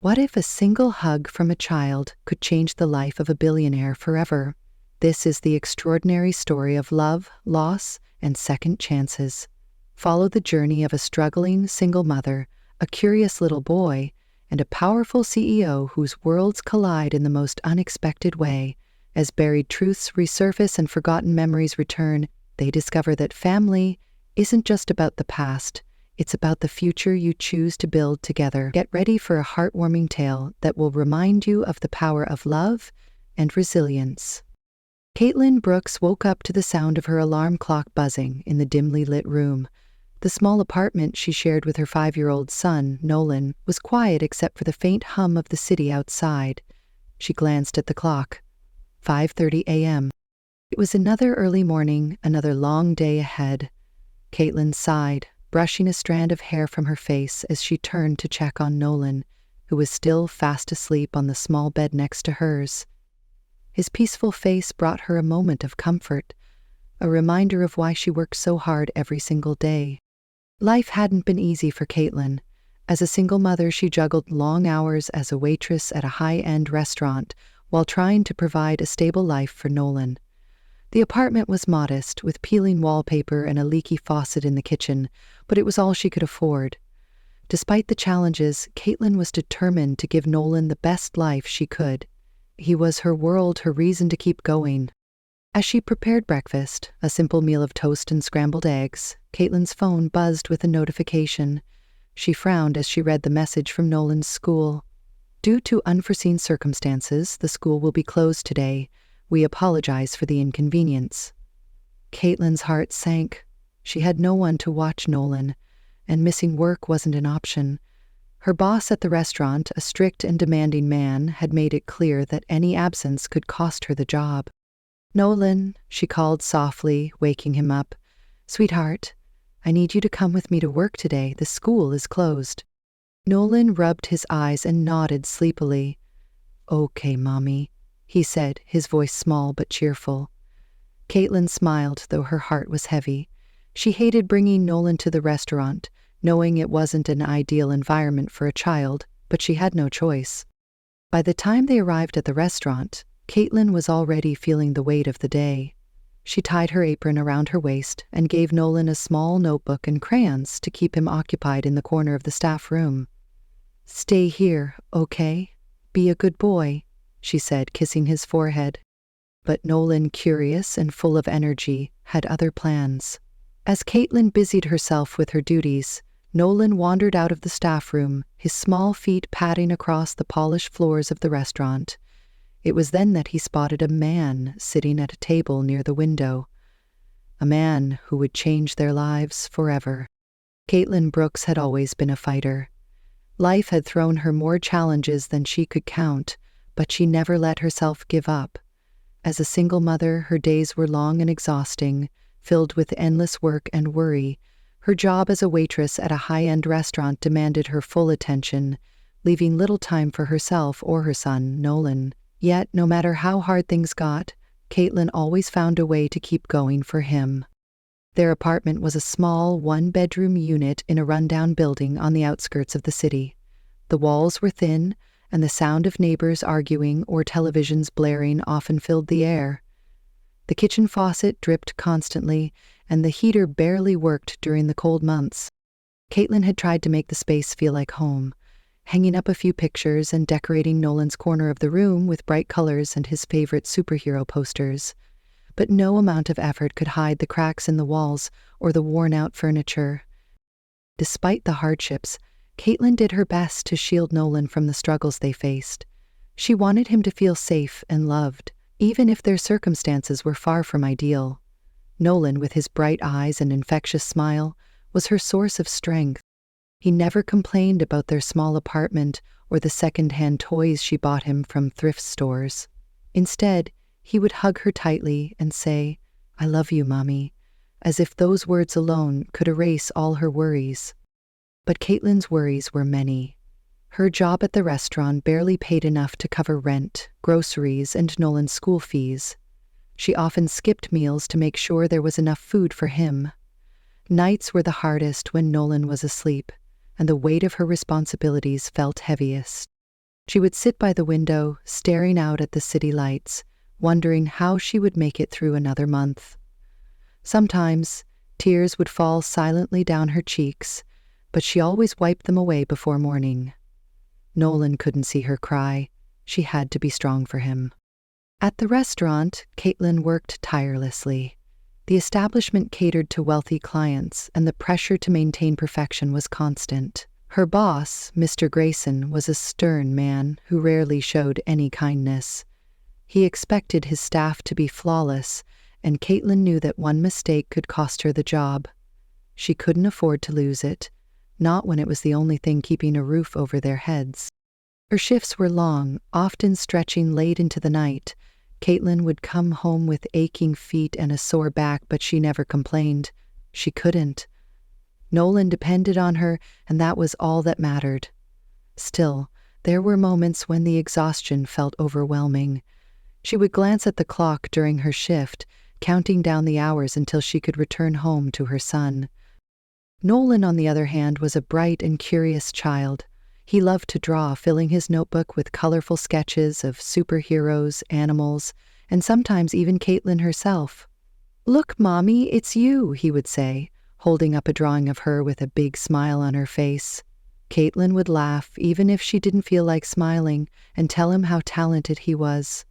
What if a single hug from a child could change the life of a billionaire forever? This is the extraordinary story of love, loss, and second chances. Follow the journey of a struggling single mother, a curious little boy, and a powerful CEO whose worlds collide in the most unexpected way. As buried truths resurface and forgotten memories return, they discover that family isn't just about the past, it's about the future you choose to build together. Get ready for a heartwarming tale that will remind you of the power of love and resilience. Caitlin Brooks woke up to the sound of her alarm clock buzzing in the dimly lit room. The small apartment she shared with her 5-year-old son, Nolan, was quiet except for the faint hum of the city outside. She glanced at the clock. 5:30 a.m. It was another early morning, another long day ahead. Caitlin sighed, brushing a strand of hair from her face as she turned to check on Nolan, who was still fast asleep on the small bed next to hers. His peaceful face brought her a moment of comfort, a reminder of why she worked so hard every single day. Life hadn't been easy for Caitlin. As a single mother, she juggled long hours as a waitress at a high-end restaurant while trying to provide a stable life for Nolan. The apartment was modest, with peeling wallpaper and a leaky faucet in the kitchen, but it was all she could afford. Despite the challenges, Caitlin was determined to give Nolan the best life she could. He was her world, her reason to keep going. As she prepared breakfast, a simple meal of toast and scrambled eggs, Caitlin's phone buzzed with a notification. She frowned as she read the message from Nolan's school. Due to unforeseen circumstances, the school will be closed today. We apologize for the inconvenience. Caitlin's heart sank. She had no one to watch Nolan, and missing work wasn't an option. Her boss at the restaurant, a strict and demanding man, had made it clear that any absence could cost her the job. "Nolan," she called softly, waking him up. "Sweetheart, I need you to come with me to work today. The school is closed." Nolan rubbed his eyes and nodded sleepily. "Okay, Mommy," he said, his voice small but cheerful. Caitlin smiled, though her heart was heavy. She hated bringing Nolan to the restaurant, knowing it wasn't an ideal environment for a child, but she had no choice. By the time they arrived at the restaurant, Caitlin was already feeling the weight of the day. She tied her apron around her waist and gave Nolan a small notebook and crayons to keep him occupied in the corner of the staff room. "Stay here, okay? Be a good boy," she said, kissing his forehead. But Nolan, curious and full of energy, had other plans. As Caitlin busied herself with her duties, Nolan wandered out of the staff room, his small feet padding across the polished floors of the restaurant. It was then that he spotted a man sitting at a table near the window. A man who would change their lives forever. Caitlin Brooks had always been a fighter. Life had thrown her more challenges than she could count, but she never let herself give up. As a single mother, her days were long and exhausting, filled with endless work and worry. Her job as a waitress at a high-end restaurant demanded her full attention, leaving little time for herself or her son, Nolan. Yet, no matter how hard things got, Caitlin always found a way to keep going for him. Their apartment was a small, one-bedroom unit in a rundown building on the outskirts of the city. The walls were thin, and the sound of neighbors arguing or televisions blaring often filled the air. The kitchen faucet dripped constantly, and the heater barely worked during the cold months. Caitlin had tried to make the space feel like home, hanging up a few pictures and decorating Nolan's corner of the room with bright colors and his favorite superhero posters. But no amount of effort could hide the cracks in the walls or the worn-out furniture. Despite the hardships, Caitlin did her best to shield Nolan from the struggles they faced. She wanted him to feel safe and loved, even if their circumstances were far from ideal. Nolan, with his bright eyes and infectious smile, was her source of strength. He never complained about their small apartment or the second-hand toys she bought him from thrift stores. Instead, he would hug her tightly and say, "I love you, Mommy," as if those words alone could erase all her worries. But Caitlin's worries were many. Her job at the restaurant barely paid enough to cover rent, groceries, and Nolan's school fees. She often skipped meals to make sure there was enough food for him. Nights were the hardest when Nolan was asleep, and the weight of her responsibilities felt heaviest. She would sit by the window, staring out at the city lights, wondering how she would make it through another month. Sometimes, tears would fall silently down her cheeks, but she always wiped them away before morning. Nolan couldn't see her cry. She had to be strong for him. At the restaurant, Caitlin worked tirelessly. The establishment catered to wealthy clients, and the pressure to maintain perfection was constant. Her boss, Mr. Grayson, was a stern man who rarely showed any kindness. He expected his staff to be flawless, and Caitlin knew that one mistake could cost her the job. She couldn't afford to lose it, not when it was the only thing keeping a roof over their heads. Her shifts were long, often stretching late into the night. Caitlin would come home with aching feet and a sore back, but she never complained. She couldn't. Nolan depended on her, and that was all that mattered. Still, there were moments when the exhaustion felt overwhelming. She would glance at the clock during her shift, counting down the hours until she could return home to her son. Nolan, on the other hand, was a bright and curious child. He loved to draw, filling his notebook with colorful sketches of superheroes, animals, and sometimes even Caitlin herself. "Look, Mommy, it's you," he would say, holding up a drawing of her with a big smile on her face. Caitlin would laugh, even if she didn't feel like smiling, and tell him how talented he was.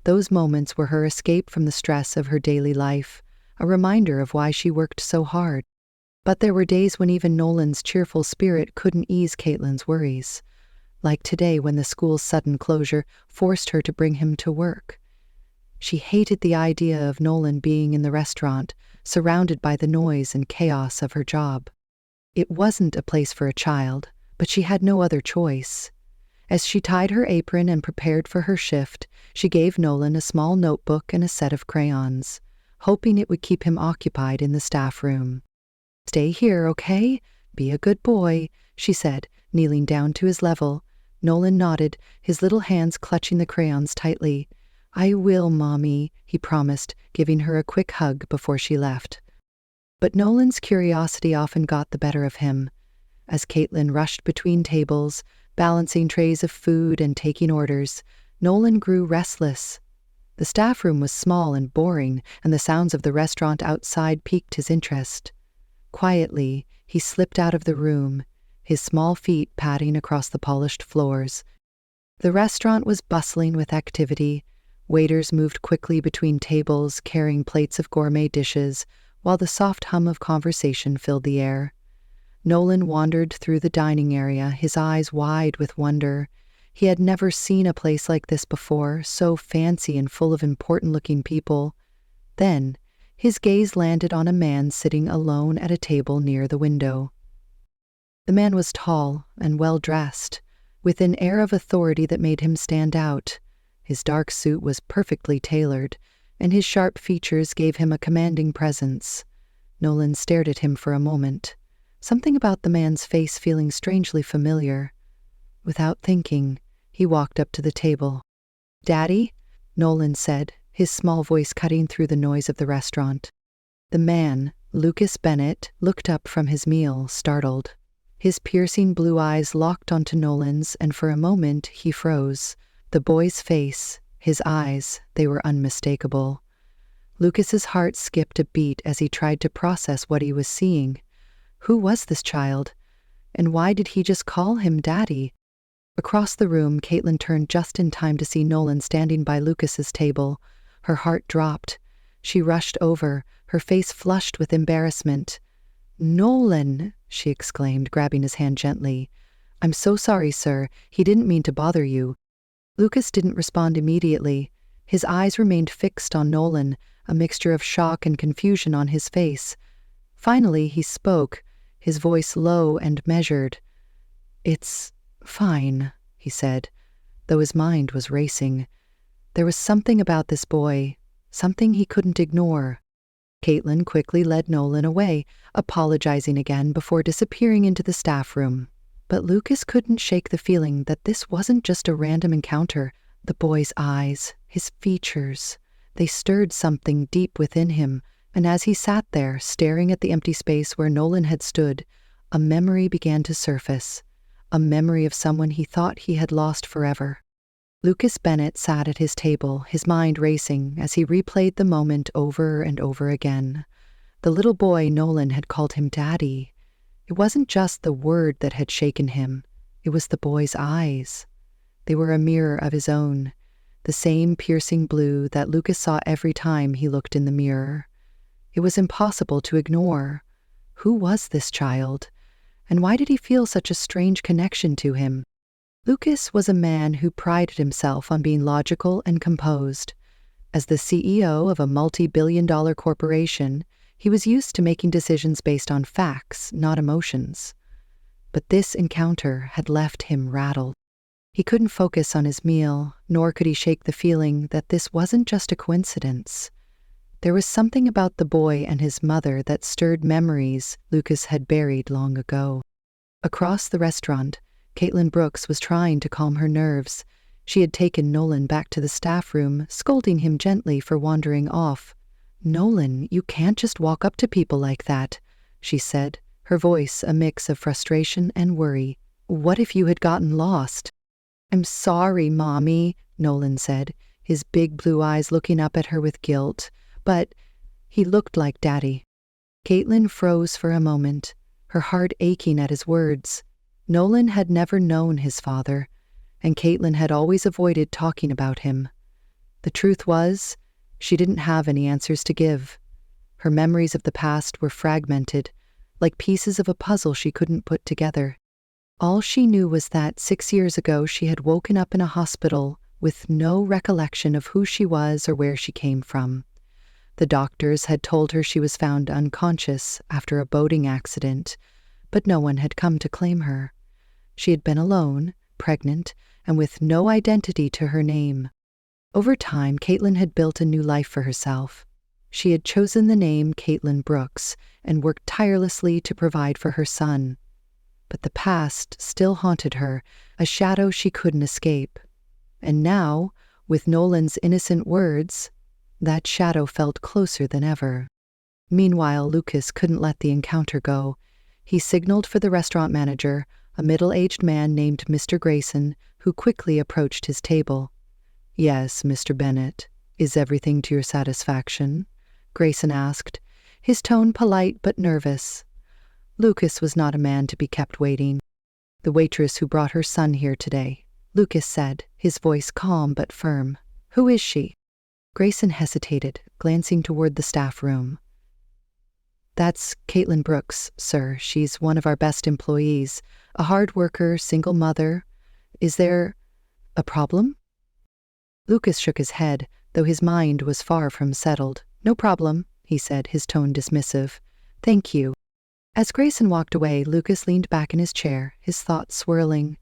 Those moments were her escape from the stress of her daily life, a reminder of why she worked so hard. But there were days when even Nolan's cheerful spirit couldn't ease Caitlin's worries, like today when the school's sudden closure forced her to bring him to work. She hated the idea of Nolan being in the restaurant, surrounded by the noise and chaos of her job. It wasn't a place for a child, but she had no other choice. As she tied her apron and prepared for her shift, she gave Nolan a small notebook and a set of crayons, hoping it would keep him occupied in the staff room. "Stay here, okay? Be a good boy," she said, kneeling down to his level. Nolan nodded, his little hands clutching the crayons tightly. "I will, Mommy," he promised, giving her a quick hug before she left. But Nolan's curiosity often got the better of him. As Caitlin rushed between tables, balancing trays of food and taking orders, Nolan grew restless. The staff room was small and boring, and the sounds of the restaurant outside piqued his interest. Quietly, he slipped out of the room, his small feet padding across the polished floors. The restaurant was bustling with activity. Waiters moved quickly between tables, carrying plates of gourmet dishes, while the soft hum of conversation filled the air. Nolan wandered through the dining area, his eyes wide with wonder. He had never seen a place like this before, so fancy and full of important-looking people. Then, his gaze landed on a man sitting alone at a table near the window. The man was tall and well-dressed, with an air of authority that made him stand out. His dark suit was perfectly tailored, and his sharp features gave him a commanding presence. Nolan stared at him for a moment, something about the man's face feeling strangely familiar. Without thinking, he walked up to the table. "Daddy?" Nolan said, his small voice cutting through the noise of the restaurant. The man, Lucas Bennett, looked up from his meal, startled. His piercing blue eyes locked onto Nolan's, and for a moment he froze. The boy's face, his eyes, they were unmistakable. Lucas's heart skipped a beat as he tried to process what he was seeing. Who was this child? And why did he just call him Daddy? Across the room, Caitlin turned just in time to see Nolan standing by Lucas's table. Her heart dropped. She rushed over, her face flushed with embarrassment. "Nolan!" she exclaimed, grabbing his hand gently. "I'm so sorry, sir. He didn't mean to bother you." Lucas didn't respond immediately. His eyes remained fixed on Nolan, a mixture of shock and confusion on his face. Finally, he spoke, his voice low and measured. "It's fine," he said, though his mind was racing. There was something about this boy, something he couldn't ignore. Caitlin quickly led Nolan away, apologizing again before disappearing into the staff room. But Lucas couldn't shake the feeling that this wasn't just a random encounter. The boy's eyes, his features, they stirred something deep within him, and as he sat there, staring at the empty space where Nolan had stood, a memory began to surface. a memory of someone he thought he had lost forever. Lucas Bennett sat at his table, his mind racing as he replayed the moment over and over again. The little boy Nolan had called him Daddy. It wasn't just the word that had shaken him, it was the boy's eyes. They were a mirror of his own, the same piercing blue that Lucas saw every time he looked in the mirror. It was impossible to ignore. Who was this child? And why did he feel such a strange connection to him? Lucas was a man who prided himself on being logical and composed. As the CEO of a multi-billion-dollar corporation, he was used to making decisions based on facts, not emotions. But this encounter had left him rattled. He couldn't focus on his meal, nor could he shake the feeling that this wasn't just a coincidence. There was something about the boy and his mother that stirred memories Lucas had buried long ago. Across the restaurant, Caitlin Brooks was trying to calm her nerves. She had taken Nolan back to the staff room, scolding him gently for wandering off. "Nolan, you can't just walk up to people like that," she said, her voice a mix of frustration and worry. "What if you had gotten lost?" "I'm sorry, Mommy," Nolan said, his big blue eyes looking up at her with guilt. But he looked like Daddy. Caitlin froze for a moment, her heart aching at his words. Nolan had never known his father, and Caitlin had always avoided talking about him. The truth was, she didn't have any answers to give. Her memories of the past were fragmented, like pieces of a puzzle she couldn't put together. All she knew was that 6 years ago she had woken up in a hospital with no recollection of who she was or where she came from. The doctors had told her she was found unconscious after a boating accident, but no one had come to claim her. She had been alone, pregnant, and with no identity to her name. Over time, Caitlin had built a new life for herself. She had chosen the name Caitlin Brooks and worked tirelessly to provide for her son. But the past still haunted her, a shadow she couldn't escape. And now, with Nolan's innocent words, that shadow felt closer than ever. Meanwhile, Lucas couldn't let the encounter go. He signaled for the restaurant manager, a middle-aged man named Mr. Grayson, who quickly approached his table. "Yes, Mr. Bennett. Is everything to your satisfaction?" Grayson asked, his tone polite but nervous. Lucas was not a man to be kept waiting. "The waitress who brought her son here today," Lucas said, his voice calm but firm. "Who is she?" Grayson hesitated, glancing toward the staff room. "That's Caitlin Brooks, sir. She's one of our best employees, a hard worker, single mother. Is there a problem?" Lucas shook his head, though his mind was far from settled. "No problem," he said, his tone dismissive. "Thank you." As Grayson walked away, Lucas leaned back in his chair, his thoughts swirling.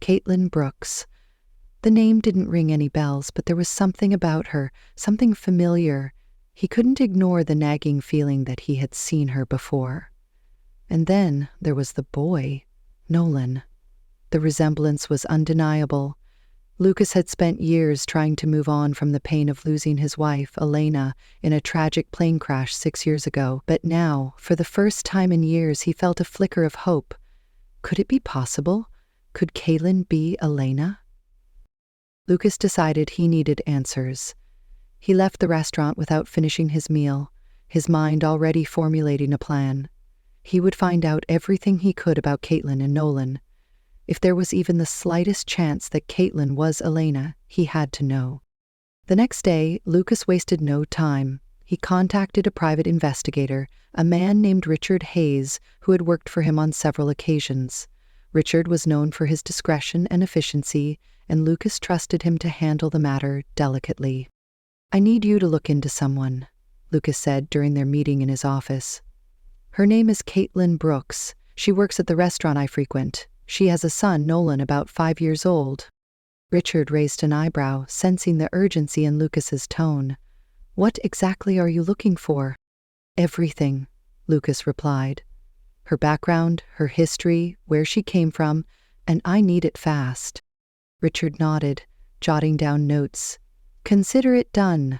Caitlin Brooks. The name didn't ring any bells, but there was something about her, something familiar. He couldn't ignore the nagging feeling that he had seen her before. And then there was the boy, Nolan. The resemblance was undeniable. Lucas had spent years trying to move on from the pain of losing his wife, Elena, in a tragic plane crash 6 years ago, but now, for the first time in years, he felt a flicker of hope. Could it be possible? Could Caitlin be Elena? Lucas decided he needed answers. He left the restaurant without finishing his meal, his mind already formulating a plan. He would find out everything he could about Caitlin and Nolan. If there was even the slightest chance that Caitlin was Elena, he had to know. The next day, Lucas wasted no time. He contacted a private investigator, a man named Richard Hayes, who had worked for him on several occasions. Richard was known for his discretion and efficiency, and Lucas trusted him to handle the matter delicately. "I need you to look into someone," Lucas said during their meeting in his office. "Her name is Caitlin Brooks. She works at the restaurant I frequent. She has a son, Nolan, about 5 years old." Richard raised an eyebrow, sensing the urgency in Lucas's tone. "What exactly are you looking for?" "Everything," Lucas replied. "Her background, her history, where she came from, and I need it fast." Richard nodded, jotting down notes. "Consider it done."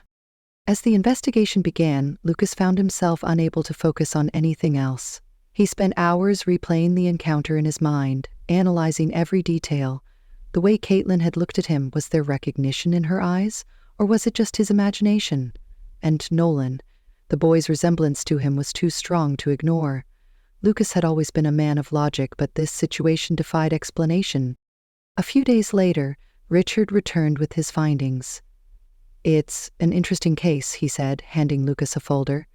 As the investigation began, Lucas found himself unable to focus on anything else. He spent hours replaying the encounter in his mind, analyzing every detail. The way Caitlin had looked at him, was there recognition in her eyes, or was it just his imagination? And Nolan, the boy's resemblance to him was too strong to ignore. Lucas had always been a man of logic, but this situation defied explanation. A few days later, Richard returned with his findings. "It's an interesting case," he said, handing Lucas a folder.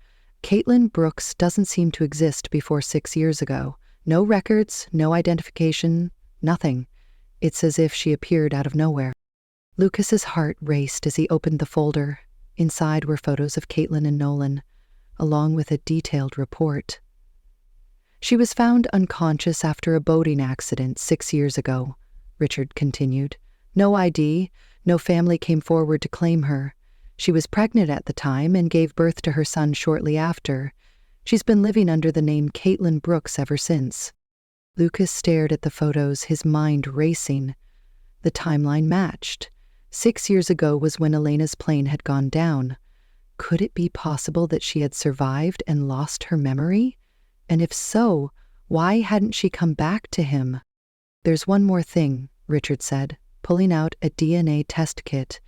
"Caitlin Brooks doesn't seem to exist before 6 years ago. No records, no identification, nothing. It's as if she appeared out of nowhere." Lucas's heart raced as he opened the folder. Inside were photos of Caitlin and Nolan, along with a detailed report. "She was found unconscious after a boating accident 6 years ago," Richard continued. "No ID, no family came forward to claim her. She was pregnant at the time and gave birth to her son shortly after. She's been living under the name Caitlin Brooks ever since." Lucas stared at the photos, his mind racing. The timeline matched. 6 years ago was when Elena's plane had gone down. Could it be possible that she had survived and lost her memory? And if so, why hadn't she come back to him? "There's one more thing," Richard said, pulling out a DNA test kit.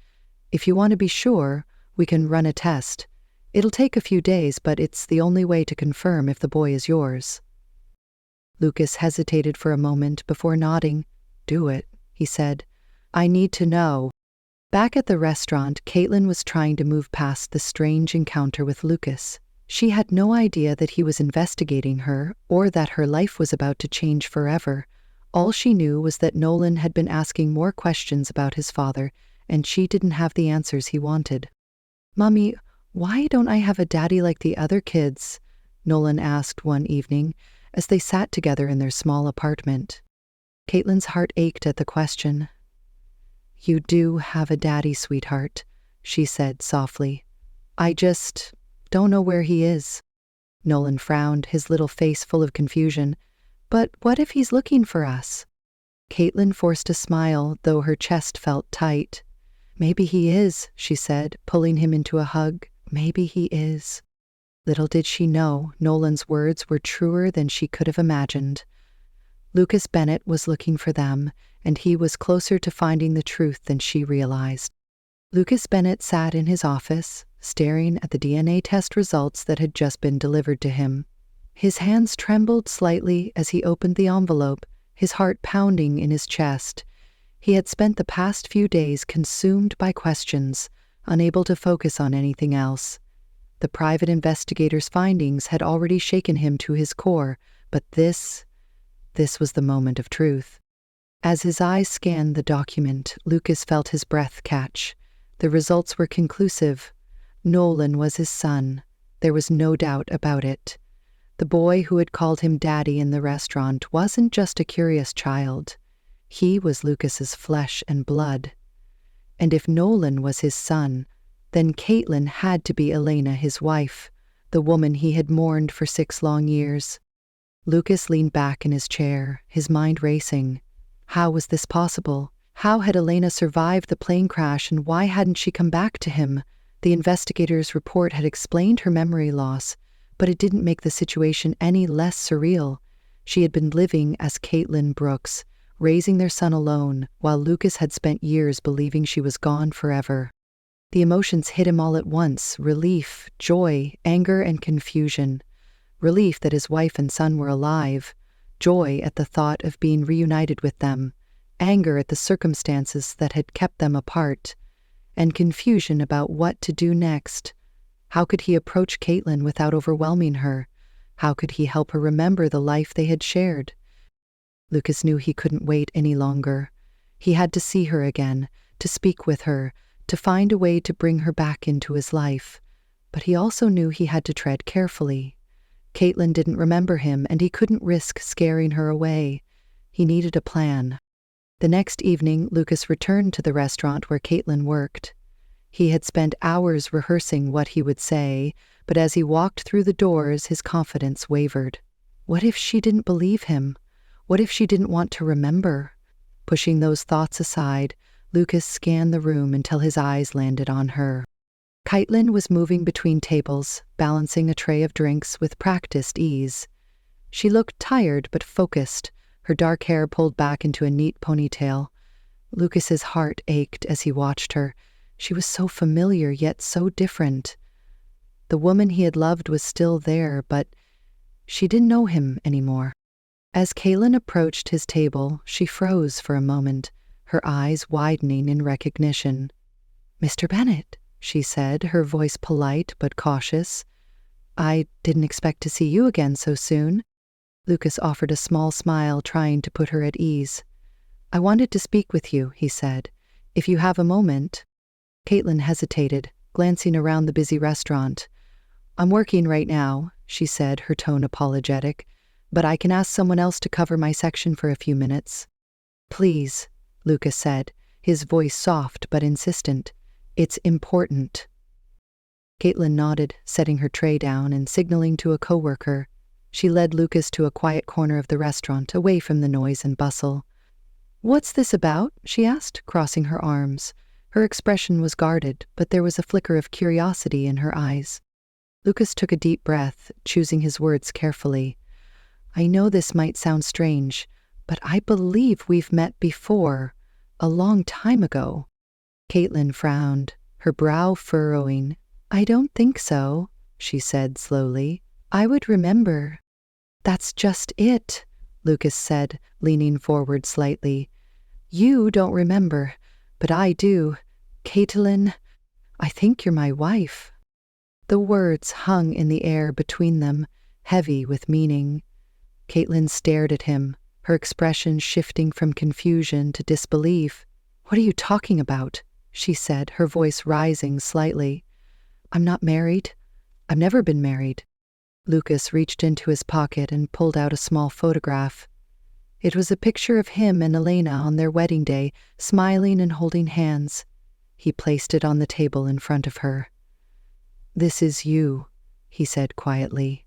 "If you want to be sure, we can run a test. It'll take a few days, but it's the only way to confirm if the boy is yours." Lucas hesitated for a moment before nodding. "Do it," he said. "I need to know." Back at the restaurant, Caitlin was trying to move past the strange encounter with Lucas. She had no idea that he was investigating her or that her life was about to change forever. All she knew was that Nolan had been asking more questions about his father, and she didn't have the answers he wanted. "Mommy, why don't I have a daddy like the other kids?" Nolan asked one evening as they sat together in their small apartment. Caitlin's heart ached at the question. "You do have a daddy, sweetheart," she said softly. "I just don't know where he is." Nolan frowned, his little face full of confusion. "But what if he's looking for us?" Caitlin forced a smile, though her chest felt tight. "Maybe he is," she said, pulling him into a hug. "Maybe he is." Little did she know, Nolan's words were truer than she could have imagined. Lucas Bennett was looking for them, and he was closer to finding the truth than she realized. Lucas Bennett sat in his office, staring at the DNA test results that had just been delivered to him. His hands trembled slightly as he opened the envelope, his heart pounding in his chest. He had spent the past few days consumed by questions, unable to focus on anything else. The private investigator's findings had already shaken him to his core, but this was the moment of truth. As his eyes scanned the document, Lucas felt his breath catch. The results were conclusive. Nolan was his son. There was no doubt about it. The boy who had called him Daddy in the restaurant wasn't just a curious child. He was Lucas's flesh and blood. And if Nolan was his son, then Caitlin had to be Elena, his wife, the woman he had mourned for 6 long years. Lucas leaned back in his chair, his mind racing. How was this possible? How had Elena survived the plane crash, and why hadn't she come back to him? The investigator's report had explained her memory loss, but it didn't make the situation any less surreal. She had been living as Caitlin Brooks, raising their son alone, while Lucas had spent years believing she was gone forever. The emotions hit him all at once: relief, joy, anger, and confusion. Relief that his wife and son were alive, joy at the thought of being reunited with them, anger at the circumstances that had kept them apart, and confusion about what to do next. How could he approach Caitlin without overwhelming her? How could he help her remember the life they had shared? Lucas knew he couldn't wait any longer. He had to see her again, to speak with her, to find a way to bring her back into his life. But he also knew he had to tread carefully. Caitlin didn't remember him, and he couldn't risk scaring her away. He needed a plan. The next evening, Lucas returned to the restaurant where Caitlin worked. He had spent hours rehearsing what he would say, but as he walked through the doors, his confidence wavered. What if she didn't believe him? What if she didn't want to remember? Pushing those thoughts aside, Lucas scanned the room until his eyes landed on her. Caitlin was moving between tables, balancing a tray of drinks with practiced ease. She looked tired but focused, her dark hair pulled back into a neat ponytail. Lucas's heart ached as he watched her. She was so familiar yet so different. The woman he had loved was still there, but she didn't know him anymore. As Kaylin approached his table, she froze for a moment, her eyes widening in recognition. "Mr. Bennet," she said, her voice polite but cautious. "I didn't expect to see you again so soon." Lucas offered a small smile, trying to put her at ease. "I wanted to speak with you," he said. "If you have a moment." Caitlin hesitated, glancing around the busy restaurant. "I'm working right now," she said, her tone apologetic, "but I can ask someone else to cover my section for a few minutes." "Please," Lucas said, his voice soft but insistent. "It's important." Caitlin nodded, setting her tray down and signaling to a coworker. She led Lucas to a quiet corner of the restaurant, away from the noise and bustle. "What's this about?" she asked, crossing her arms. Her expression was guarded, but there was a flicker of curiosity in her eyes. Lucas took a deep breath, choosing his words carefully. "I know this might sound strange, but I believe we've met before, a long time ago." Caitlin frowned, her brow furrowing. "I don't think so," she said slowly. "I would remember." "That's just it," Lucas said, leaning forward slightly. "You don't remember, but I do. Caitlin, I think you're my wife." The words hung in the air between them, heavy with meaning. Caitlin stared at him, her expression shifting from confusion to disbelief. "What are you talking about?" she said, her voice rising slightly. "I'm not married. I've never been married." Lucas reached into his pocket and pulled out a small photograph. It was a picture of him and Elena on their wedding day, smiling and holding hands. He placed it on the table in front of her. "This is you," he said quietly.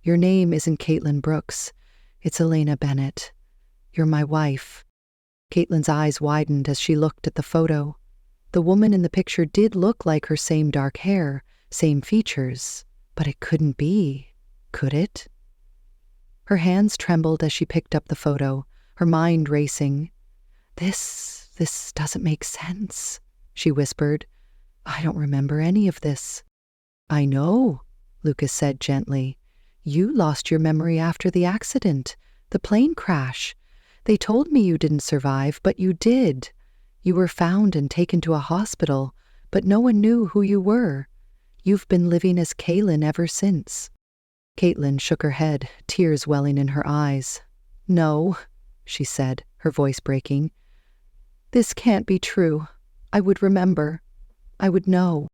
"Your name isn't Caitlin Brooks. It's Elena Bennet. You're my wife." Caitlin's eyes widened as she looked at the photo. The woman in the picture did look like her, same dark hair, same features, but it couldn't be, could it? Her hands trembled as she picked up the photo, her mind racing. This doesn't make sense," she whispered. "I don't remember any of this." "I know," Lucas said gently. "You lost your memory after the accident, the plane crash. They told me you didn't survive, but you did. You were found and taken to a hospital, but no one knew who you were. You've been living as Kaylin ever since." Caitlin shook her head, tears welling in her eyes. "No," she said, her voice breaking. "This can't be true. I would remember. I would know."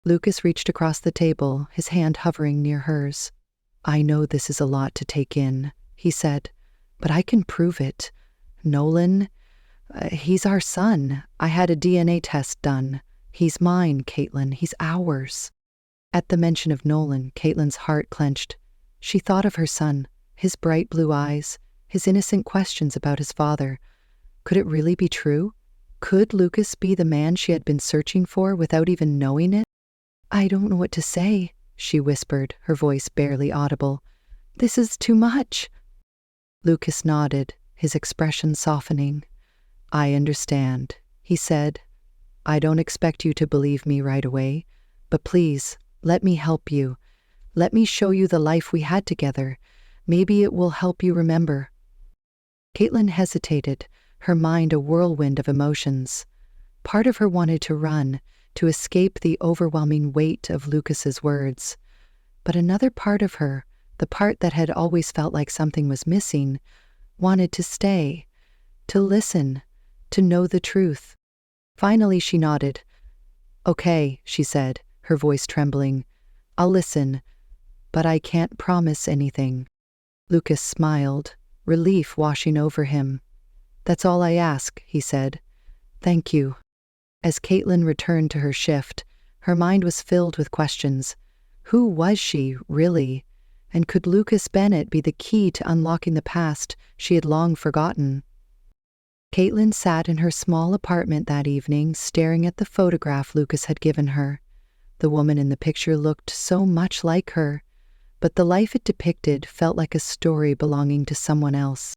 Lucas reached across the table, his hand hovering near hers. "I know this is a lot to take in," he said, "but I can prove it. Nolan, he's our son. I had a DNA test done. He's mine, Caitlin. He's ours." At the mention of Nolan, Caitlin's heart clenched. She thought of her son, his bright blue eyes, his innocent questions about his father. Could it really be true? Could Lucas be the man she had been searching for without even knowing it? "I don't know what to say," she whispered, her voice barely audible. "This is too much." Lucas nodded, his expression softening. "I understand," he said. "I don't expect you to believe me right away, but please, let me help you. Let me show you the life we had together. Maybe it will help you remember." Caitlin hesitated, her mind a whirlwind of emotions. Part of her wanted to run, to escape the overwhelming weight of Lucas's words. But another part of her, the part that had always felt like something was missing, wanted to stay, to listen, to know the truth. Finally, she nodded. "Okay," she said, her voice trembling. "I'll listen, but I can't promise anything." Lucas smiled, relief washing over him. "That's all I ask," he said. "Thank you." As Caitlin returned to her shift, her mind was filled with questions. Who was she, really? And could Lucas Bennet be the key to unlocking the past she had long forgotten? Caitlin sat in her small apartment that evening, staring at the photograph Lucas had given her. The woman in the picture looked so much like her, but the life it depicted felt like a story belonging to someone else.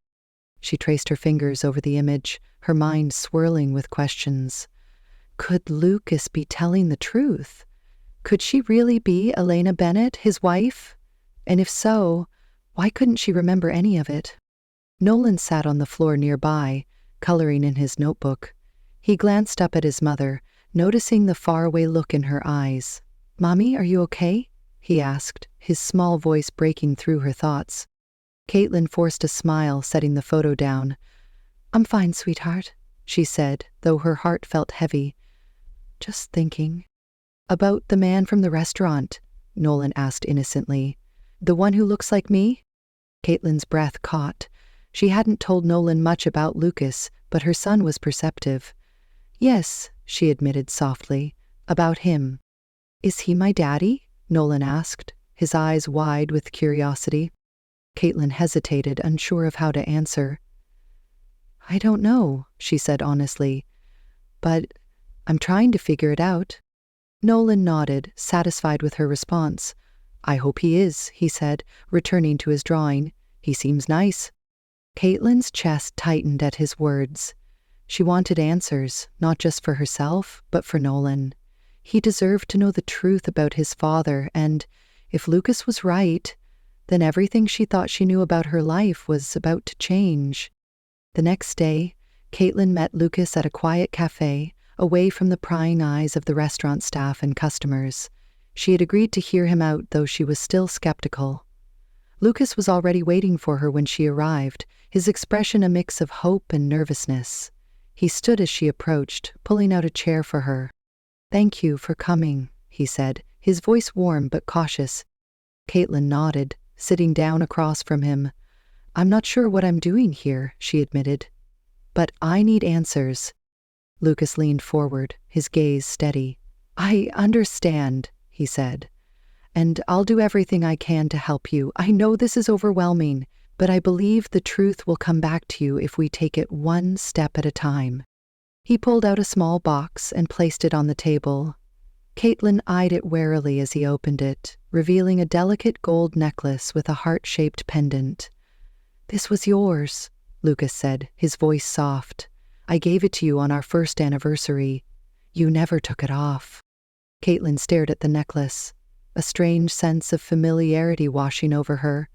She traced her fingers over the image, her mind swirling with questions. Could Lucas be telling the truth? Could she really be Elena Bennett, his wife? And if so, why couldn't she remember any of it? Nolan sat on the floor nearby, coloring in his notebook. He glanced up at his mother, noticing the faraway look in her eyes. "Mommy, are you okay?" he asked, his small voice breaking through her thoughts. Caitlin forced a smile, setting the photo down. "I'm fine, sweetheart," she said, though her heart felt heavy. "Just thinking." "About the man from the restaurant?" Nolan asked innocently. "The one who looks like me?" Caitlin's breath caught. She hadn't told Nolan much about Lucas, but her son was perceptive. "Yes," she admitted softly, "about him." "Is he my daddy?" Nolan asked, his eyes wide with curiosity. Caitlin hesitated, unsure of how to answer. "I don't know," she said honestly, "but I'm trying to figure it out." Nolan nodded, satisfied with her response. "I hope he is," he said, returning to his drawing. "He seems nice." Caitlin's chest tightened at his words. She wanted answers, not just for herself, but for Nolan. He deserved to know the truth about his father, and if Lucas was right, then everything she thought she knew about her life was about to change. The next day, Caitlin met Lucas at a quiet cafe, away from the prying eyes of the restaurant staff and customers. She had agreed to hear him out, though she was still skeptical. Lucas was already waiting for her when she arrived, his expression a mix of hope and nervousness. He stood as she approached, pulling out a chair for her. "Thank you for coming," he said, his voice warm but cautious. Caitlin nodded, sitting down across from him. "I'm not sure what I'm doing here," she admitted. "But I need answers." Lucas leaned forward, his gaze steady. "I understand," he said, "and I'll do everything I can to help you. I know this is overwhelming, but I believe the truth will come back to you if we take it one step at a time." He pulled out a small box and placed it on the table. Caitlin eyed it warily as he opened it, revealing a delicate gold necklace with a heart-shaped pendant. "This was yours," Lucas said, his voice soft. "I gave it to you on our first anniversary. You never took it off." Caitlin stared at the necklace, a strange sense of familiarity washing over her.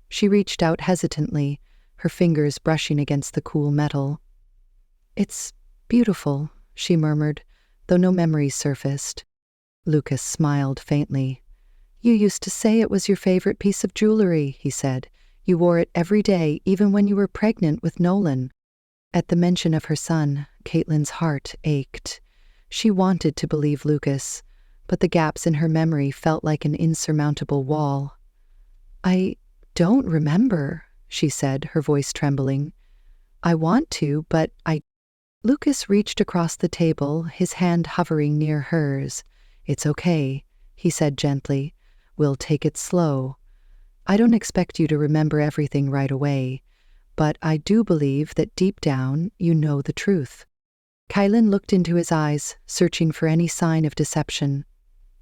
She reached out hesitantly, her fingers brushing against the cool metal. "It's beautiful," she murmured, though no memories surfaced. Lucas smiled faintly. "You used to say it was your favorite piece of jewelry," he said. "You wore it every day, even when you were pregnant with Nolan." At the mention of her son, Caitlin's heart ached. She wanted to believe Lucas, but the gaps in her memory felt like an insurmountable wall. "I don't remember," she said, her voice trembling. "I want to, but I—" Lucas reached across the table, his hand hovering near hers. "It's okay," he said gently. "We'll take it slow. I don't expect you to remember everything right away, but I do believe that deep down you know the truth." Caitlin looked into his eyes, searching for any sign of deception.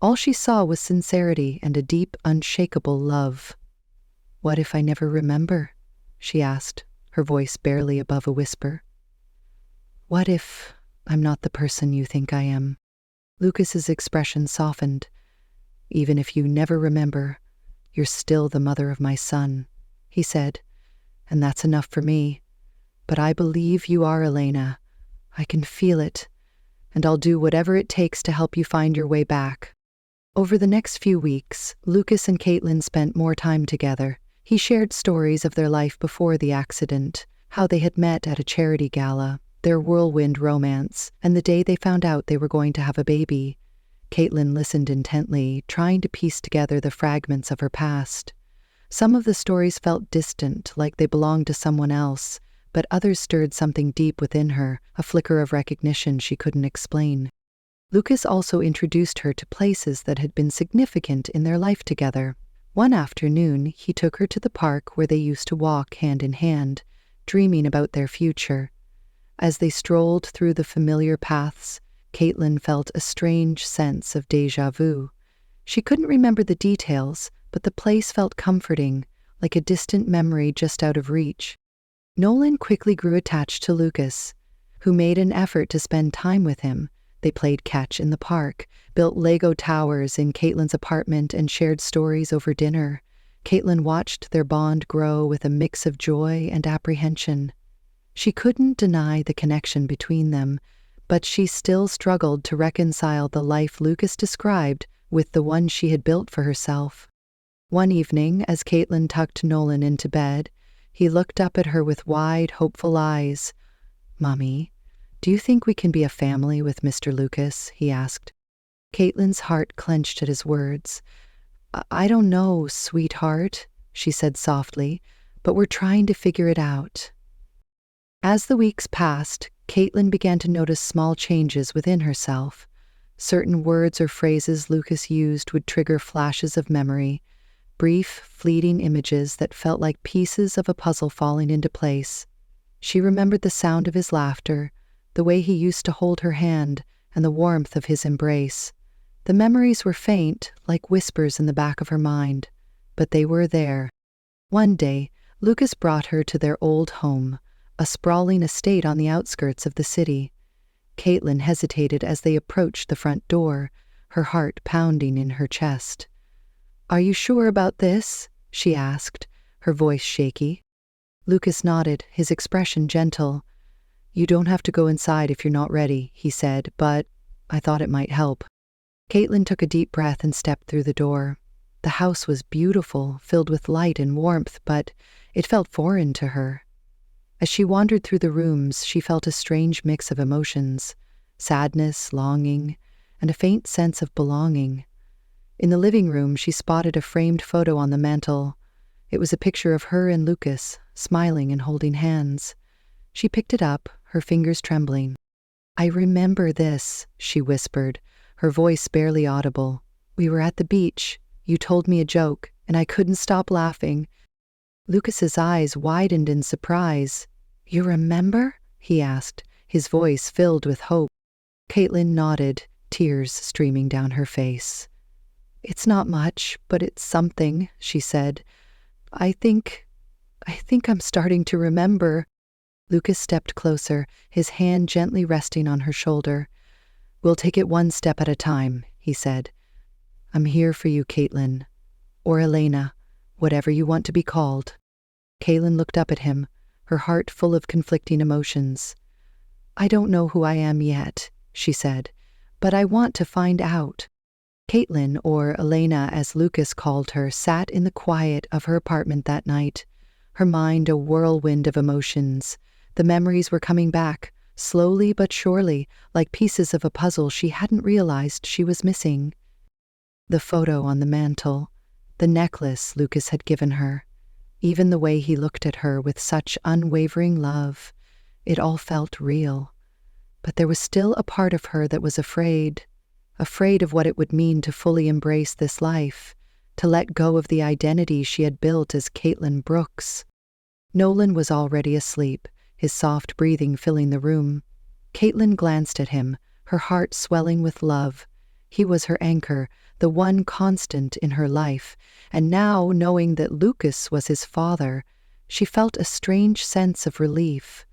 All she saw was sincerity and a deep, unshakable love. "What if I never remember?" she asked, her voice barely above a whisper. "What if I'm not the person you think I am?" Lucas's expression softened. "Even if you never remember, you're still the mother of my son," he said, "and that's enough for me. But I believe you are, Elena. I can feel it, and I'll do whatever it takes to help you find your way back." Over the next few weeks, Lucas and Caitlin spent more time together. He shared stories of their life before the accident, how they had met at a charity gala, their whirlwind romance, and the day they found out they were going to have a baby. Caitlin listened intently, trying to piece together the fragments of her past. Some of the stories felt distant, like they belonged to someone else, but others stirred something deep within her, a flicker of recognition she couldn't explain. Lucas also introduced her to places that had been significant in their life together. One afternoon, he took her to the park where they used to walk hand in hand, dreaming about their future. As they strolled through the familiar paths, Caitlin felt a strange sense of déjà vu. She couldn't remember the details, but the place felt comforting, like a distant memory just out of reach. Nolan quickly grew attached to Lucas, who made an effort to spend time with him. They played catch in the park, built Lego towers in Caitlin's apartment, and shared stories over dinner. Caitlin watched their bond grow with a mix of joy and apprehension. She couldn't deny the connection between them, but she still struggled to reconcile the life Lucas described with the one she had built for herself. One evening, as Caitlin tucked Nolan into bed, he looked up at her with wide, hopeful eyes. "Mommy, do you think we can be a family with Mr. Lucas?" he asked. Caitlin's heart clenched at his words. I don't know, sweetheart," she said softly, "but we're trying to figure it out." As the weeks passed, Caitlin began to notice small changes within herself. Certain words or phrases Lucas used would trigger flashes of memory, brief, fleeting images that felt like pieces of a puzzle falling into place. She remembered the sound of his laughter, the way he used to hold her hand, and the warmth of his embrace. The memories were faint, like whispers in the back of her mind, but they were there. One day, Lucas brought her to their old home, a sprawling estate on the outskirts of the city. Caitlin hesitated as they approached the front door, her heart pounding in her chest. "Are you sure about this?" she asked, her voice shaky. Lucas nodded, his expression gentle. "You don't have to go inside if you're not ready," he said, "but I thought it might help." Caitlin took a deep breath and stepped through the door. The house was beautiful, filled with light and warmth, but it felt foreign to her. As she wandered through the rooms, she felt a strange mix of emotions: sadness, longing, and a faint sense of belonging. In the living room, she spotted a framed photo on the mantel. It was a picture of her and Lucas, smiling and holding hands. She picked it up, her fingers trembling. "I remember this," she whispered, her voice barely audible. "We were at the beach. You told me a joke, and I couldn't stop laughing." Lucas's eyes widened in surprise. "You remember?" he asked, his voice filled with hope. Caitlin nodded, tears streaming down her face. "It's not much, but it's something," she said. I think I'm starting to remember." Lucas stepped closer, his hand gently resting on her shoulder. "We'll take it one step at a time," he said. "I'm here for you, Caitlin. Or Elena, whatever you want to be called." Caitlin looked up at him, her heart full of conflicting emotions. "I don't know who I am yet," she said, "but I want to find out." Caitlin, or Elena as Lucas called her, sat in the quiet of her apartment that night, her mind a whirlwind of emotions. The memories were coming back, slowly but surely, like pieces of a puzzle she hadn't realized she was missing. The photo on the mantel, the necklace Lucas had given her, even the way he looked at her with such unwavering love, it all felt real. But there was still a part of her that was afraid of what it would mean to fully embrace this life, to let go of the identity she had built as Caitlin Brooks. Nolan was already asleep, his soft breathing filling the room. Caitlin glanced at him, her heart swelling with love. He was her anchor, the one constant in her life, and now, knowing that Lucas was his father, she felt a strange sense of relief.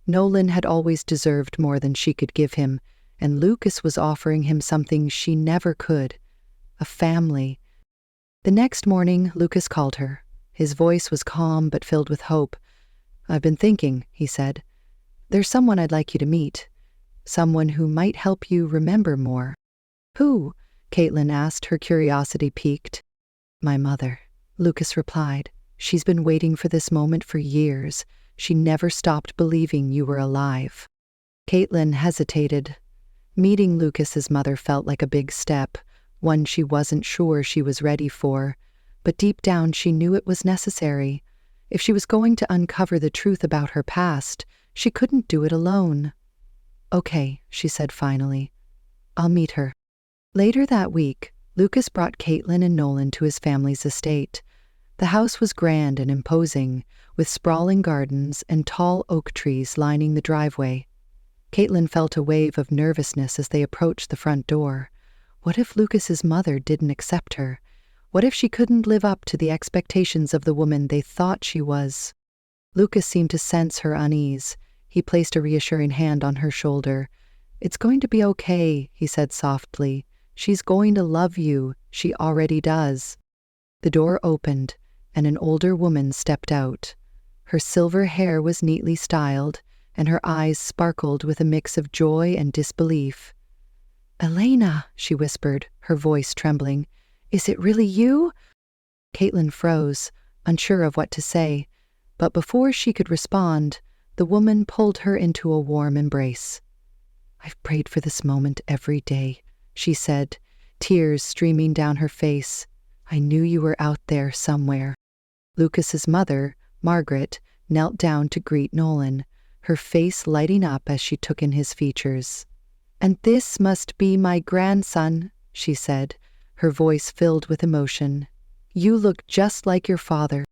Nolan had always deserved more than she could give him, and Lucas was offering him something she never could: a family. The next morning, Lucas called her. His voice was calm but filled with hope. "I've been thinking," he said. "There's someone I'd like you to meet. Someone who might help you remember more." "Who?" Caitlin asked, her curiosity piqued. "My mother," Lucas replied. "She's been waiting for this moment for years. She never stopped believing you were alive." Caitlin hesitated. Meeting Lucas's mother felt like a big step, one she wasn't sure she was ready for, but deep down she knew it was necessary. If she was going to uncover the truth about her past, she couldn't do it alone. "Okay," she said finally. "I'll meet her." Later that week, Lucas brought Caitlin and Nolan to his family's estate. The house was grand and imposing, with sprawling gardens and tall oak trees lining the driveway. Caitlin felt a wave of nervousness as they approached the front door. What if Lucas's mother didn't accept her? What if she couldn't live up to the expectations of the woman they thought she was? Lucas seemed to sense her unease. He placed a reassuring hand on her shoulder. "It's going to be okay," he said softly. "She's going to love you. She already does." The door opened, and an older woman stepped out. Her silver hair was neatly styled, and her eyes sparkled with a mix of joy and disbelief. "Elena," she whispered, her voice trembling. "Is it really you?" Caitlin froze, unsure of what to say, but before she could respond, the woman pulled her into a warm embrace. "I've prayed for this moment every day," she said, tears streaming down her face. "I knew you were out there somewhere." Lucas's mother, Margaret, knelt down to greet Nolan, her face lighting up as she took in his features. "And this must be my grandson," she said, her voice filled with emotion. "You look just like your father."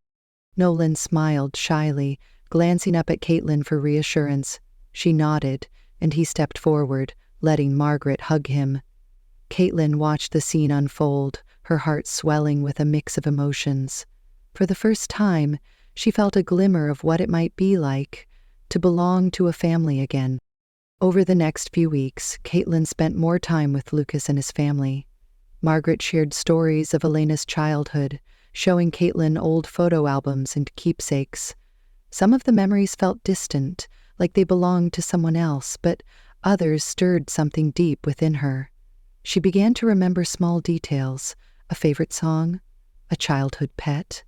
Nolan smiled shyly, glancing up at Caitlin for reassurance. She nodded, and he stepped forward, letting Margaret hug him. Caitlin watched the scene unfold, her heart swelling with a mix of emotions. For the first time, she felt a glimmer of what it might be like to belong to a family again. Over the next few weeks, Caitlin spent more time with Lucas and his family. Margaret shared stories of Elena's childhood, showing Caitlin old photo albums and keepsakes. Some of the memories felt distant, like they belonged to someone else, but others stirred something deep within her. She began to remember small details, a favorite song, a childhood pet,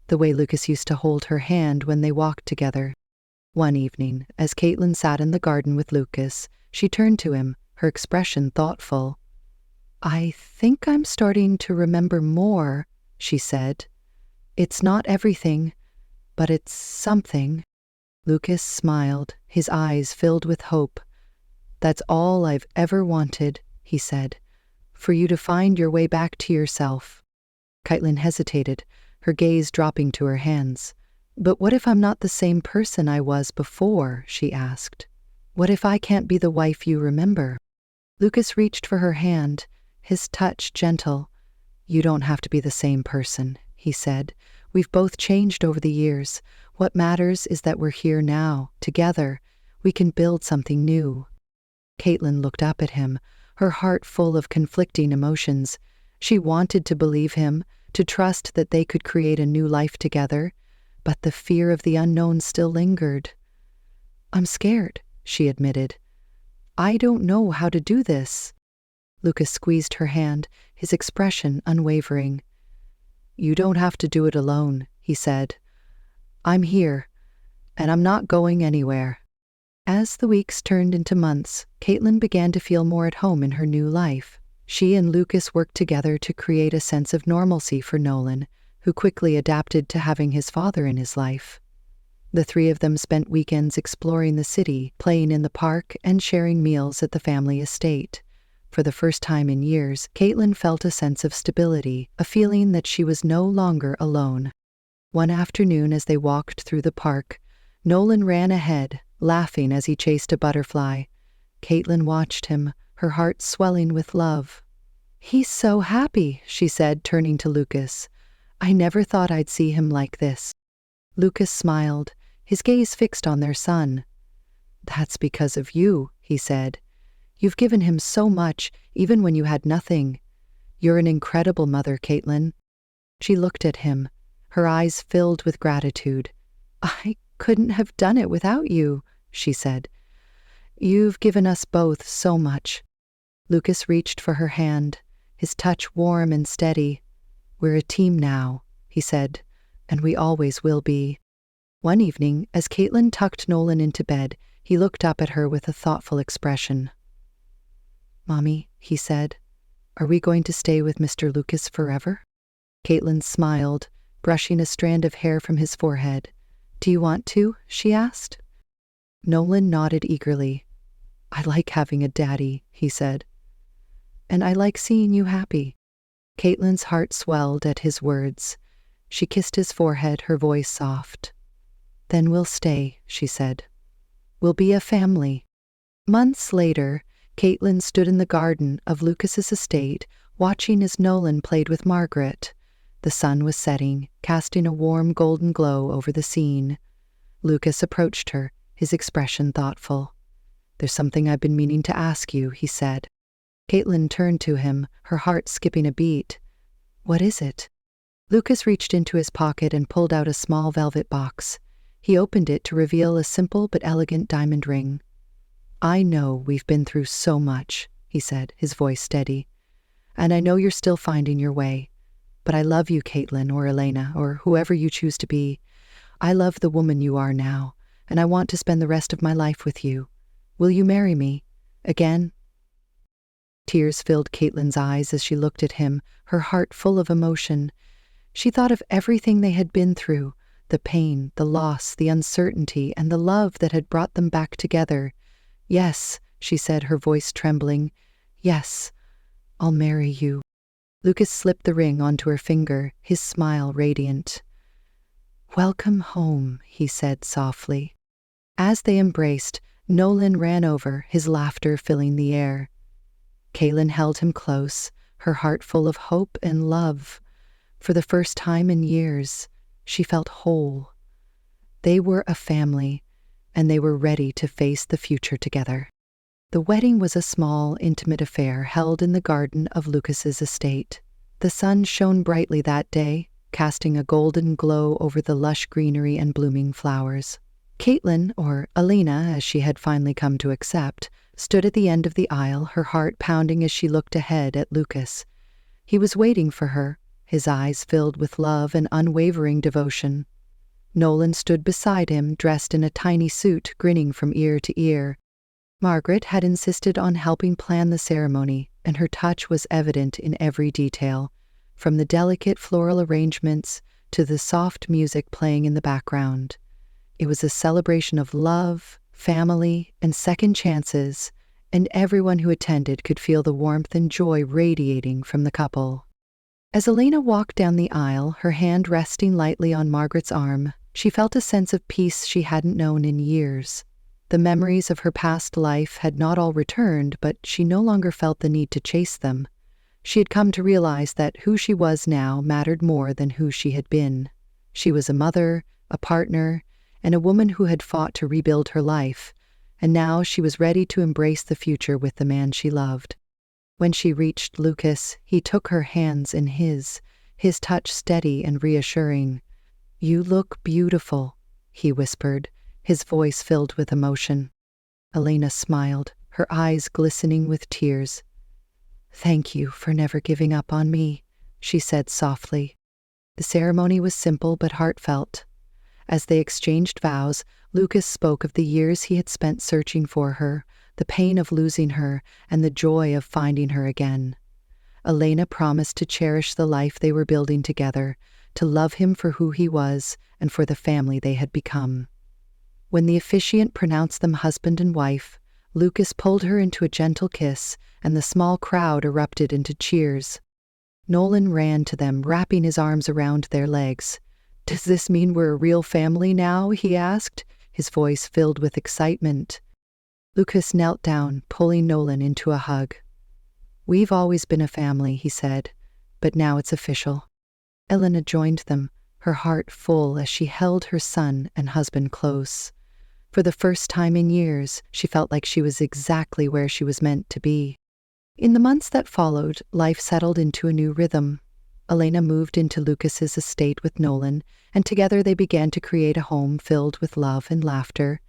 the way Lucas used to hold her hand when they walked together. One evening, as Caitlin sat in the garden with Lucas, she turned to him, her expression thoughtful. "I think I'm starting to remember more," she said. "It's not everything, but it's something." Lucas smiled, his eyes filled with hope. "That's all I've ever wanted," he said, "for you to find your way back to yourself." Caitlin hesitated, her gaze dropping to her hands. "But what if I'm not the same person I was before?" she asked. "What if I can't be the wife you remember?" Lucas reached for her hand, his touch gentle. "You don't have to be the same person," he said. "We've both changed over the years. What matters is that we're here now, together. We can build something new." Caitlin looked up at him, her heart full of conflicting emotions. She wanted to believe him, to trust that they could create a new life together, but the fear of the unknown still lingered. "I'm scared," she admitted. "I don't know how to do this." Lucas squeezed her hand, his expression unwavering. "You don't have to do it alone," he said. "I'm here, and I'm not going anywhere." As the weeks turned into months, Caitlin began to feel more at home in her new life. She and Lucas worked together to create a sense of normalcy for Nolan, who quickly adapted to having his father in his life. The three of them spent weekends exploring the city, playing in the park, and sharing meals at the family estate. For the first time in years, Caitlin felt a sense of stability, a feeling that she was no longer alone. One afternoon, as they walked through the park, Nolan ran ahead, laughing as he chased a butterfly. Caitlin watched him, her heart swelling with love. "He's so happy," she said, turning to Lucas. "I never thought I'd see him like this." Lucas smiled, his gaze fixed on their son. "That's because of you," he said. "You've given him so much, even when you had nothing. You're an incredible mother, Caitlin." She looked at him, her eyes filled with gratitude. "I couldn't have done it without you," she said. "You've given us both so much." Lucas reached for her hand, his touch warm and steady. "We're a team now," he said, "and we always will be." One evening, as Caitlin tucked Nolan into bed, he looked up at her with a thoughtful expression. "Mommy," he said, "are we going to stay with Mr. Lucas forever?" Caitlin smiled, brushing a strand of hair from his forehead. "Do you want to?" she asked. Nolan nodded eagerly. "I like having a daddy," he said. "And I like seeing you happy." Caitlin's heart swelled at his words. She kissed his forehead, her voice soft. "Then we'll stay," she said. "We'll be a family." Months later, Caitlin stood in the garden of Lucas's estate, watching as Nolan played with Margaret. The sun was setting, casting a warm golden glow over the scene. Lucas approached her, his expression thoughtful. "There's something I've been meaning to ask you," he said. Caitlin turned to him, her heart skipping a beat. "What is it?" Lucas reached into his pocket and pulled out a small velvet box. He opened it to reveal a simple but elegant diamond ring. "I know we've been through so much," he said, his voice steady. "And I know you're still finding your way. But I love you, Caitlin, or Elena, or whoever you choose to be. I love the woman you are now, and I want to spend the rest of my life with you. Will you marry me? Again?" Tears filled Caitlin's eyes as she looked at him, her heart full of emotion. She thought of everything they had been through, the pain, the loss, the uncertainty, and the love that had brought them back together. "Yes," she said, her voice trembling. "Yes, I'll marry you." Lucas slipped the ring onto her finger, his smile radiant. "Welcome home," he said softly. As they embraced, Nolan ran over, his laughter filling the air. Caitlin held him close, her heart full of hope and love. For the first time in years, she felt whole. They were a family, and they were ready to face the future together. The wedding was a small, intimate affair held in the garden of Lucas's estate. The sun shone brightly that day, casting a golden glow over the lush greenery and blooming flowers. Caitlin, or Elena as she had finally come to accept, stood at the end of the aisle, her heart pounding as she looked ahead at Lucas. He was waiting for her, his eyes filled with love and unwavering devotion. Nolan stood beside him, dressed in a tiny suit, grinning from ear to ear. Margaret had insisted on helping plan the ceremony, and her touch was evident in every detail, from the delicate floral arrangements to the soft music playing in the background. It was a celebration of love, family, and second chances, and everyone who attended could feel the warmth and joy radiating from the couple. As Elena walked down the aisle, her hand resting lightly on Margaret's arm, she felt a sense of peace she hadn't known in years. The memories of her past life had not all returned, but she no longer felt the need to chase them. She had come to realize that who she was now mattered more than who she had been. She was a mother, a partner, and a woman who had fought to rebuild her life, and now she was ready to embrace the future with the man she loved. When she reached Lucas, he took her hands in his touch steady and reassuring. "You look beautiful," he whispered, his voice filled with emotion. Elena smiled, her eyes glistening with tears. "Thank you for never giving up on me," she said softly. The ceremony was simple but heartfelt. As they exchanged vows, Lucas spoke of the years he had spent searching for her, the pain of losing her, and the joy of finding her again. Elena promised to cherish the life they were building together, to love him for who he was and for the family they had become. When the officiant pronounced them husband and wife, Lucas pulled her into a gentle kiss, and the small crowd erupted into cheers. Nolan ran to them, wrapping his arms around their legs. "Does this mean we're a real family now?" he asked, his voice filled with excitement. Lucas knelt down, pulling Nolan into a hug. "We've always been a family," he said, "but now it's official." Elena joined them, her heart full as she held her son and husband close. For the first time in years, she felt like she was exactly where she was meant to be. In the months that followed, life settled into a new rhythm. Elena moved into Lucas's estate with Nolan, and together they began to create a home filled with love and laughter.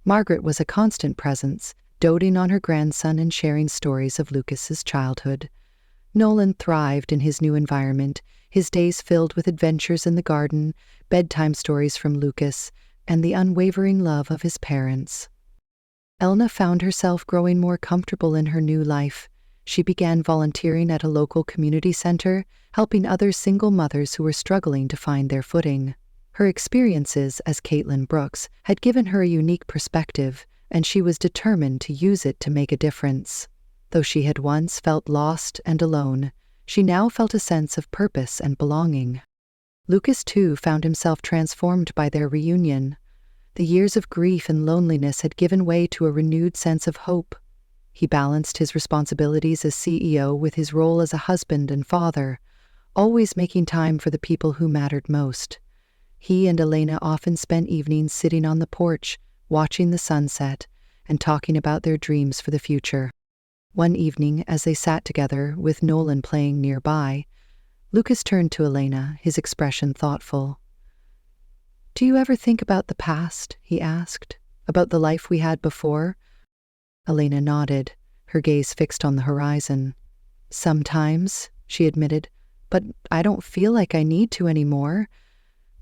Margaret was a constant presence, doting on her grandson and sharing stories of Lucas's childhood. Nolan thrived in his new environment, his days filled with adventures in the garden, bedtime stories from Lucas, and the unwavering love of his parents. Elna found herself growing more comfortable in her new life. She began volunteering at a local community center, helping other single mothers who were struggling to find their footing. Her experiences as Caitlin Brooks had given her a unique perspective, and she was determined to use it to make a difference. Though she had once felt lost and alone, she now felt a sense of purpose and belonging. Lucas, too, found himself transformed by their reunion. The years of grief and loneliness had given way to a renewed sense of hope. He balanced his responsibilities as CEO with his role as a husband and father, always making time for the people who mattered most. He and Elena often spent evenings sitting on the porch, watching the sunset, and talking about their dreams for the future. One evening, as they sat together, with Nolan playing nearby, Lucas turned to Elena, his expression thoughtful. "Do you ever think about the past?" he asked. "About the life we had before?" Elena nodded, her gaze fixed on the horizon. "Sometimes," she admitted, "but I don't feel like I need to anymore.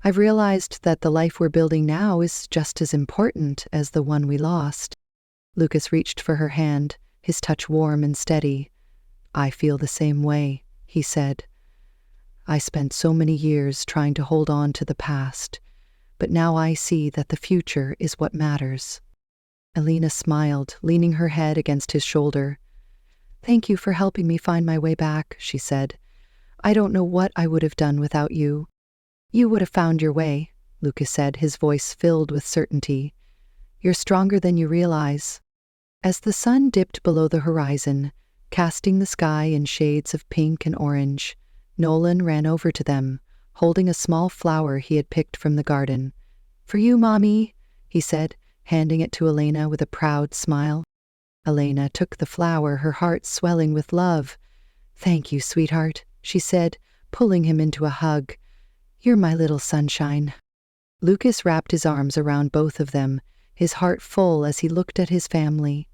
I've realized that the life we're building now is just as important as the one we lost." Lucas reached for her hand, his touch warm and steady. "I feel the same way," he said. "I spent so many years trying to hold on to the past, but now I see that the future is what matters." Elena smiled, leaning her head against his shoulder. "Thank you for helping me find my way back," she said. "I don't know what I would have done without you." "You would have found your way," Lucas said, his voice filled with certainty. "You're stronger than you realize." As the sun dipped below the horizon, casting the sky in shades of pink and orange, Nolan ran over to them, holding a small flower he had picked from the garden. "For you, Mommy," he said, handing it to Elena with a proud smile. Elena took the flower, her heart swelling with love. "Thank you, sweetheart," she said, pulling him into a hug. "You're my little sunshine." Lucas wrapped his arms around both of them, his heart full as he looked at his family.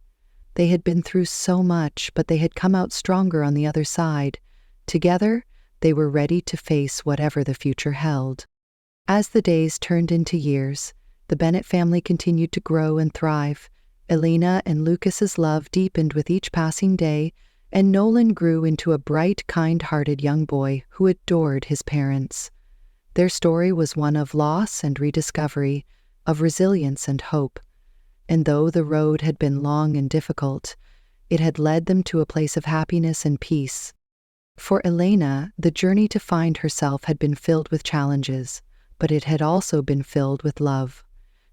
They had been through so much, but they had come out stronger on the other side. Together, they were ready to face whatever the future held. As the days turned into years, the Bennett family continued to grow and thrive. Elena and Lucas's love deepened with each passing day, and Nolan grew into a bright, kind-hearted young boy who adored his parents. Their story was one of loss and rediscovery, of resilience and hope. And though the road had been long and difficult, it had led them to a place of happiness and peace. For Elena, the journey to find herself had been filled with challenges, but it had also been filled with love.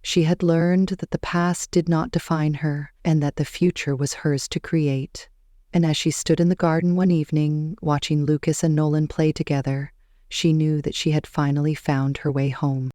She had learned that the past did not define her, and that the future was hers to create. And as she stood in the garden one evening, watching Lucas and Nolan play together, she knew that she had finally found her way home.